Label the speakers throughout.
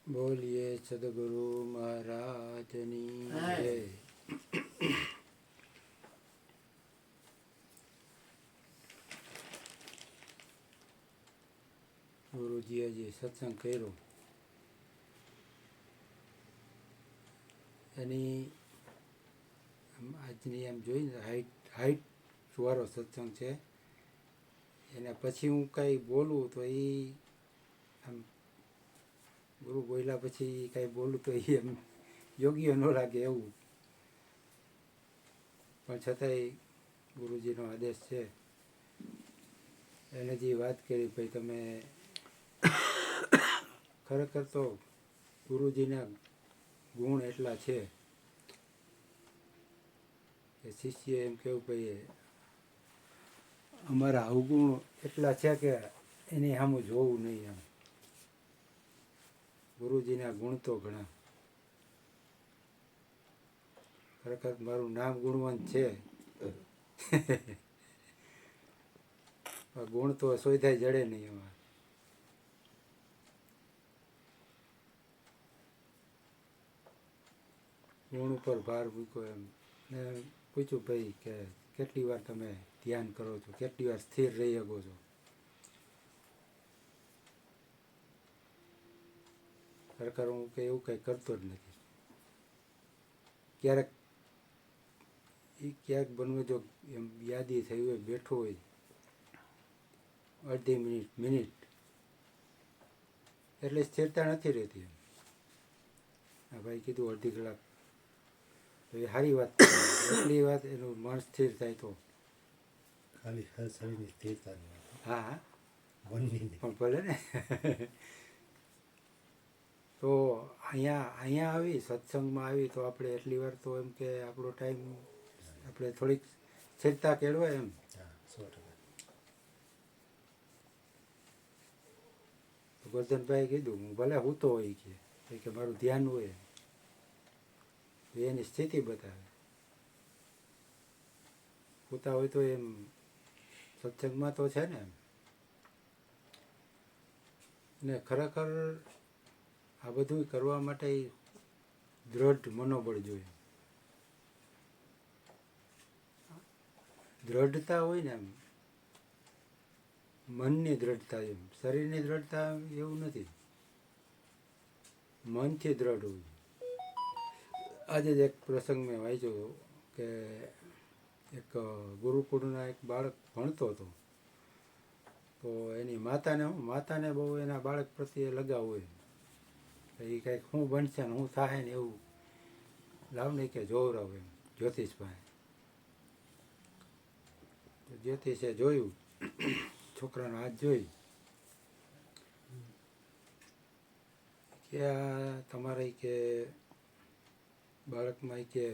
Speaker 1: બોલીએ સદગુરુ મહારાજની જય. ગુરુજીએ જે સત્સંગ કર્યો એની આજની એમ જોઈને હાઈટ વાળો સત્સંગ છે. એના પછી હું કાંઈ બોલું તો એ આમ ગુરુ બોલ્યા પછી કાંઈ બોલું તો એ એમ યોગ્ય ન લાગે એવું, પણ છતાંય ગુરુજીનો આદેશ છે. એને જે વાત કરી ભાઈ તમે ખરેખર તો ગુરુજીના ગુણ એટલા છે કે શિષ્ય એમ કહેવું ભાઈ અમારા અવગુણ એટલા છે કે એની સામું જોવું નહીં. એમ ગુરુજીના ગુણ તો ઘણા. ખરેખર મારું નામ ગુણવંત છે. ગુણ તો સોયધાય જડે નહીં એમાં. ગુણ ઉપર ભાર મૂક્યો એમ ને પૂછ્યું ભાઈ કે કેટલી વાર તમે ધ્યાન કરો છો, કેટલી વાર સ્થિર રહી શકો છો. ખરેખર હું કે એવું કંઈ કરતો જ નથી. ક્યારેક બનવું જો એમ યાદી થઈ હોય, બેઠો હોય અડધી મિનિટ એટલે સ્થિરતા નથી રહેતી. આ ભાઈ કીધું અડધી કલાક તો એ સારી વાત. એટલી વાત એનું મન સ્થિર થાય તો
Speaker 2: ખાલી શરીરની સ્થિરતા
Speaker 1: હા હા
Speaker 2: પણ
Speaker 1: ભલે ને. તો અહીંયા આવી સત્સંગમાં આવી તો આપણે એટલી વાર તો એમ કે આપણો ટાઈમ આપણે થોડીક સ્થિરતા કેળવાય એમ.
Speaker 2: 100%.
Speaker 1: ગોરધનભાઈ કીધું હું ભલે હું તો હોય કે મારું ધ્યાન હોય એની સ્થિતિ બતાવે. હોતા હોય તો એમ સત્સંગમાં તો છે ને. ને ખરેખર આ બધું કરવા માટે દ્રઢ મનોબળ જોઈએ. દ્રઢતા હોય ને એમ મનની દ્રઢતા, એમ શરીરની દ્રઢતા એવું નથી, મનથી દ્રઢ હોય. આજે જ એક પ્રસંગ મેં વાંચ્યો કે એક ગુરુકુળના એક બાળક ભણતો હતો તો એની માતાને બહુ એના બાળક પ્રત્યે લગાવ હોય. એ કંઈક શું બનશે ને શું થાય ને એવું લાવ નહીં કે જોવરાવ એમ જ્યોતિષ પાસે. જ્યોતિષે જોયું, છોકરાનો હાથ જોઈ કે આ તમારે કે બાળકમાં કે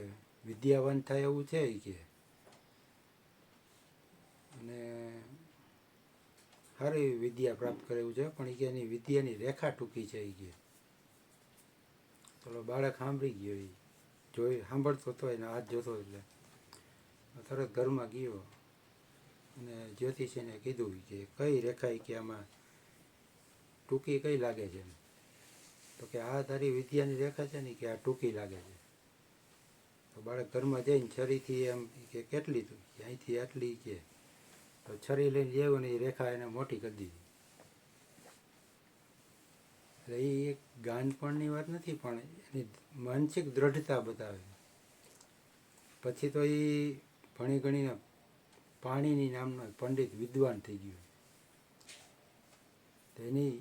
Speaker 1: વિદ્યાવાન થાય એવું છે કે, અને સારી વિદ્યા પ્રાપ્ત કરે એવું છે, પણ કે એની વિદ્યાની રેખા ટૂંકી છે એ કે. તો બાળક સાંભળી ગયો. એ સાંભળતો હતો એને હાથ જોતો એટલે તરત ઘરમાં ગયો અને જ્યોતિષીને કીધું કે કઈ રેખા કે આમાં ટૂંકી કઈ લાગે છે. તો કે આ તારી વિદ્યાની રેખા છે ને કે આ ટૂંકી લાગે છે. તો બાળક ઘરમાં જઈને છરીથી એમ કે કેટલી અહીંથી આટલી કે, તો છરી લઈને જેવું ને એ રેખા એને મોટી કરી દીધી. એટલે એ એક ગાનપણની વાત નથી, પણ એની માનસિક દ્રઢતા બતાવે. પછી તો એ ભણી ગણીને પાણીની નામનો પંડિત વિદ્વાન થઈ ગયો. તો એની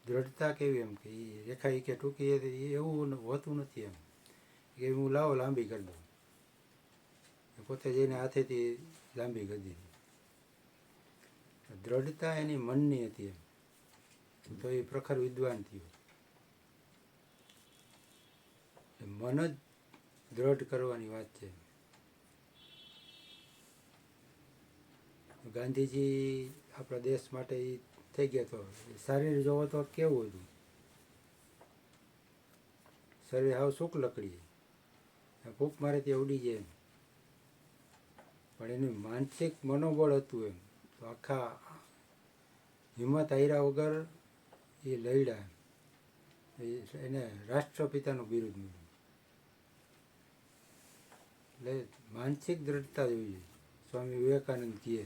Speaker 1: દ્રઢતા કેવી એમ કે એ રેખા એ કે ટૂંકી એવું હોતું નથી એમ કે હું લાવો લાંબી કરી દઉં. પોતે જઈને હાથેથી લાંબી કરી દીધી. દ્રઢતા એની મનની હતી એમ, તો એ પ્રખર વિદ્વાન થયો. મન જ દ્રઢ કરવાની વાત છે. ગાંધીજી આપણા દેશ માટે એ થઈ ગયા. તો શરીર જોવો તો કેવું હતું, શરીર હાવ સૂક લકડી, ફૂંક મારે ત્યાં ઉડી જાય એમ. પણ એનું માનસિક મનોબળ હતું એમ, તો આખા હિંમત હાર્યા વગર એ લડ્યા. એને રાષ્ટ્રપિતાનું બિરુદ મળ્યું. એટલે માનસિક દ્રઢતા જોઈએ. સ્વામી વિવેકાનંદ કહે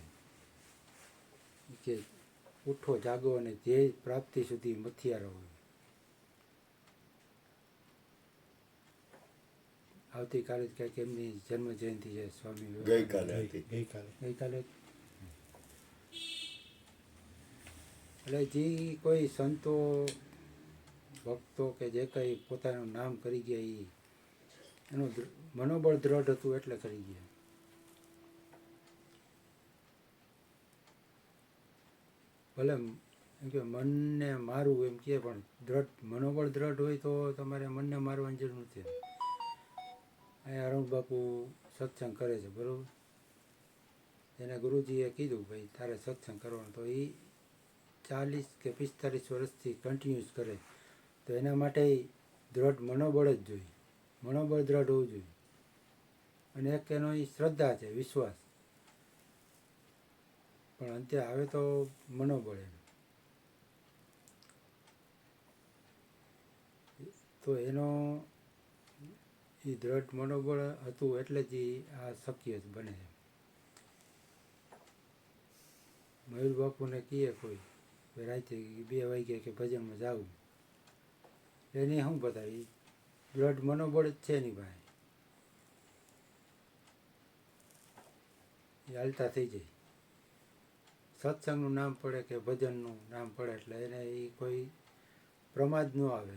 Speaker 1: કે ઉઠો જાગો અને ધ્યેય પ્રાપ્તિ સુધી મથિયા રહો. આવતીકાલે જ કંઈક એમની જન્મ જયંતિ છે સ્વામી વિવેકાનંદ. ગઈકાલે એટલે જે કોઈ સંતો ભક્તો કે જે કંઈ પોતાનું નામ કરી ગયા એનું મનોબળ દ્રઢ હતું એટલે કરી ગયા. ભલે એમ કે મનને મારવું એમ કહે, પણ મનોબળ દ્રઢ હોય તો તમારે મનને મારવાની જરૂર નથી. અહીંયા અરુણ બાપુ સત્સંગ કરે છે બરાબર, એને ગુરુજીએ કીધું ભાઈ તારે સત્સંગ કરવાનો, તો એ 40 કે 45 વર્ષથી કન્ટિન્યુઅસ કરે, તો એના માટે દ્રઢ મનોબળ જ જોઈએ. મનોબળ દ્રઢ હોવું જોઈએ. અને એક એનો એ શ્રદ્ધા છે, વિશ્વાસ, પણ અંતે આવે તો મનોબળ એમ. તો એનો એ દ્રઢ મનોબળ હતું એટલે જ આ શક્ય જ બને. મયુર બાપુને કહીએ કોઈ રાતે 2 વાગે કે ભજનમાં જવું, એને શું બતાવી દ્રઢ મનોબળ જ છે એની પાસે, એ હાલતા થઈ જાય. સત્સંગનું નામ પડે કે ભજનનું નામ પડે એટલે એને એ કોઈ પ્રમાદ ન આવે,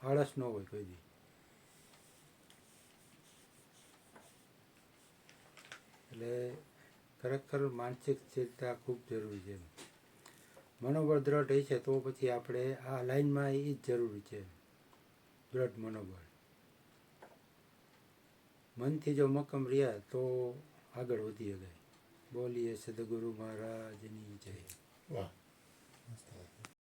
Speaker 1: આળસ ન હોય કોઈ દી. એટલે ખરેખર માનસિક સ્થિરતા ખૂબ જરૂરી છે. મનોબળ દ્રઢ હોય છે તો પછી આપણે આ લાઈનમાં એ જ જરૂરી છે, દ્રઢ મનોબળ. મનથી જો મક્કમ રહ્યા તો આગળ વધી શકાય. બોલીએ સદગુરુ મહારાજની જય.
Speaker 2: વાહ, મસ્ત વાત.